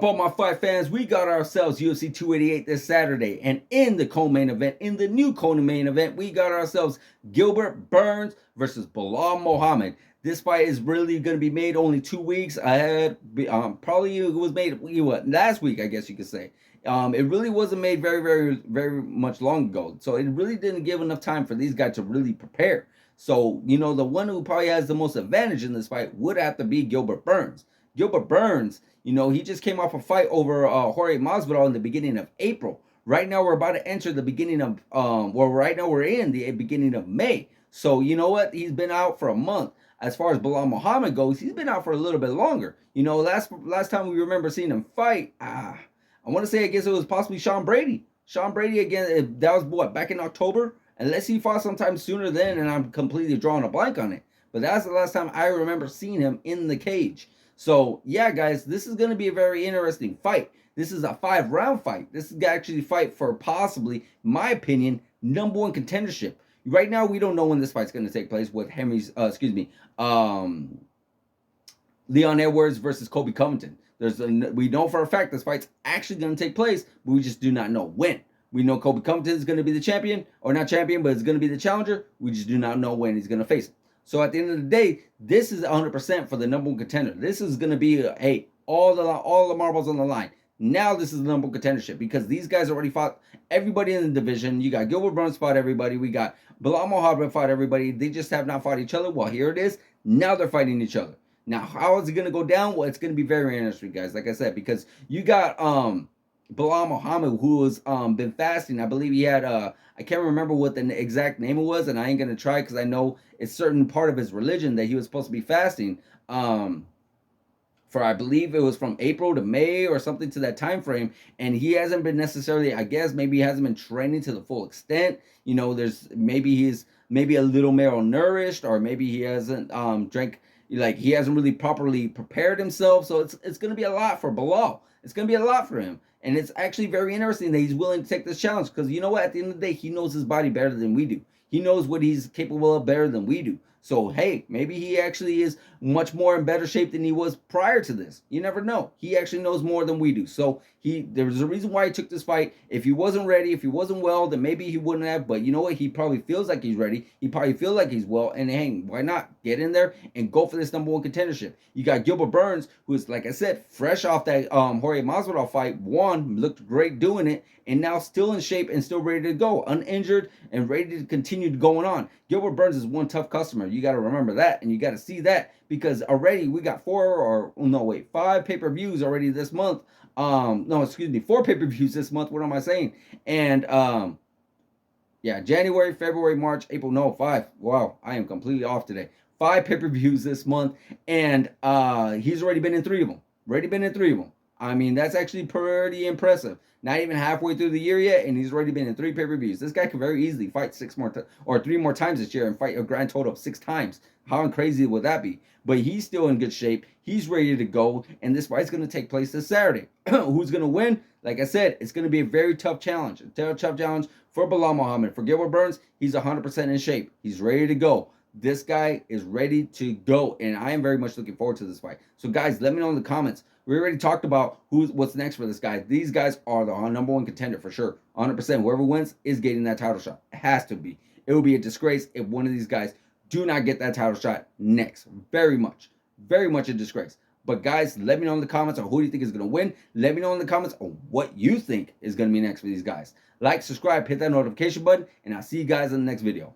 up, all my fight fans? We got ourselves UFC 288 this Saturday, and in the co-main event, in the new co-main event, we got ourselves Gilbert Burns versus belalmuhammad. This fight is really going to be made only 2 weeks ahead. Probably it was made last week, I guess you could say. It really wasn't made very much long ago, so it really didn't give enough time for these guys to really prepare. So the one who probably has the most advantage in this fight would have to be Gilbert Burns. Gilbert Burns, he just came off a fight over Jorge Masvidal in the beginning of April. Right now, we're about to enter the beginning of, right now we're in the beginning of May. So, you know what? He's been out for a month. As far as belalmuhammad goes, he's been out for a little bit longer. Last time we remember seeing him fight, I want to say, I guess it was possibly Sean Brady. Sean Brady, again, that was what, back in October? Unless he fought sometime sooner then, and I'm completely drawing a blank on it. But that's the last time I remember seeing him in the cage. So, yeah, guys, this is going to be a very interesting fight. This is a 5-round fight. This is actually a fight for possibly, in my opinion, #1 contendership. Right now, we don't know when this fight's going to take place with Leon Edwards versus Colby Covington. We know for a fact this fight's actually going to take place, but we just do not know when. We know Colby Covington is going to be the champion, or not champion, but it's going to be the challenger. We just do not know when he's going to face him. So at the end of the day, this is 100% for the #1 contender. This is going to be, hey, all the marbles on the line. Now this is the #1 contendership because these guys already fought everybody in the division. You got Gilbert Burns fought everybody. We got belalmuhammad fought everybody. They just have not fought each other. Well, here it is. Now they're fighting each other. Now, how is it going to go down? Well, it's going to be very interesting, guys. Like I said, because you got belalmuhammad, who has been fasting. I believe he had I can't remember what the exact name it was, and I ain't gonna try because I know it's certain part of his religion that he was supposed to be fasting for, I believe it was from April to May or something to that time frame, and he hasn't been necessarily, I guess maybe he hasn't been training to the full extent. There's maybe he's maybe a little malnourished, or maybe he hasn't drank, like he hasn't really properly prepared himself. So it's gonna be a lot for Belal. It's gonna be a lot for him. And it's actually very interesting that he's willing to take this challenge because you know what? At the end of the day, he knows his body better than we do. He knows what he's capable of better than we do. So, hey, maybe he actually is much more in better shape than he was prior to this. You never know. He actually knows more than we do. So, there's a reason why he took this fight. If he wasn't ready, if he wasn't well, then maybe he wouldn't have. But you know what? He probably feels like he's ready. He probably feels like he's well. And, hey, why not? Get in there and go for this #1 contendership. You got Gilbert Burns, who is, like I said, fresh off that Jorge Masvidal fight. Won, looked great doing it, and now still in shape and still ready to go. Uninjured and ready to continue going on. Gilbert Burns is one tough customer. You got to remember that, and you got to see that, because already we got 5 pay-per-views already this month. 4 pay-per-views this month. What am I saying? And yeah, January, February, March, April. No, 5. Wow, I am completely off today. 5 pay-per-views this month, and he's already been in 3 of them. I mean, that's actually pretty impressive. Not even halfway through the year yet, and he's already been in 3 pay-per-views. This guy could very easily fight 3 more times this year and fight a grand total of 6 times. How crazy would that be? But he's still in good shape. He's ready to go, and this fight's going to take place this Saturday. Who's going to win? Like I said, it's going to be a very tough challenge. A tough challenge for belalmuhammad. For Gilbert Burns, he's 100% in shape. He's ready to go. This guy is ready to go, and I am very much looking forward to this fight. So, guys, let me know in the comments. We already talked about what's next for this guy. These guys are the #1 contender for sure. 100%. Whoever wins is getting that title shot. It has to be. It would be a disgrace if one of these guys do not get that title shot next. Very much a disgrace. But, guys, let me know in the comments on who do you think is going to win. Let me know in the comments on what you think is going to be next for these guys. Like, subscribe, hit that notification button, and I'll see you guys in the next video.